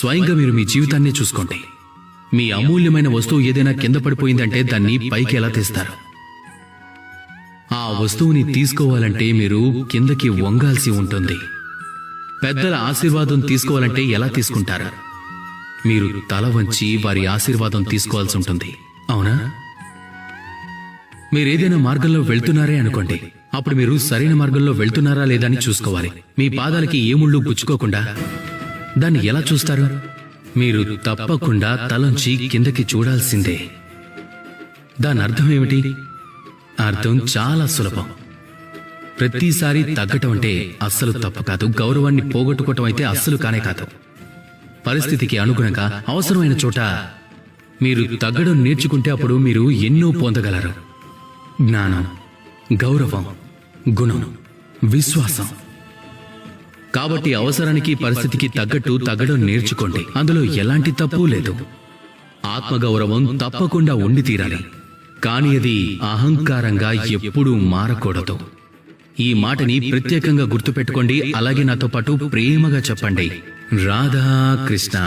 స్వయంగా మీరు మీ జీవితాన్ని చూసుకోండి. మీ అమూల్యమైన వస్తువు ఏదైనా కింద పడిపోయిందంటే దాన్ని పైకి ఎలా తీస్తారు? ఆ వస్తువుని తీసుకోవాలంటే మీరు కిందకి వంగాల్సి ఉంటుంది. పెద్దల ఆశీర్వాదం తీసుకోవాలంటే ఎలా తీసుకుంటారు? మీరు తల వంచి వారి ఆశీర్వాదం తీసుకోవాల్సి ఉంటుంది, అవునా? మీరేదైనా మార్గంలో వెళ్తున్నారే అనుకోండి, అప్పుడు మీరు సరైన మార్గంలో వెళ్తున్నారా లేదా అని చూసుకోవాలి. మీ పాదాలకి ఏ ముళ్ళు గుచ్చుకోకుండా దాన్ని ఎలా చూస్తారు? మీరు తప్పకుండా తలంచి కిందకి చూడాల్సిందే. దాని అర్థం ఏమిటి? అర్థం చాలా సులభం. ప్రతిసారి తగ్గటం అంటే అస్సలు తప్పు కాదు. గౌరవాన్ని పోగొట్టుకోవటం అయితే అస్సలు కానే కాదు. పరిస్థితికి అనుగుణంగా అవసరమైన చోట మీరు తగ్గడం నేర్చుకుంటే అప్పుడు మీరు ఎన్నో పొందగలరు. జ్ఞానం, గౌరవం, గుణం, విశ్వాసం. కాబట్టి అవసరానికి పరిస్థితికి తగ్గట్టు తగ్గడం నేర్చుకోండి. అందులో ఎలాంటి తప్పు లేదు. ఆత్మగౌరవం తప్పకుండా ఉండి తీరాలి, కానీ అది అహంకారంగా ఎప్పుడూ మారకూడదు. ఈ మాటని ప్రత్యేకంగా గుర్తుపెట్టుకోండి. అలాగే నాతో పాటు ప్రేమగా చెప్పండి, రాధా కృష్ణ.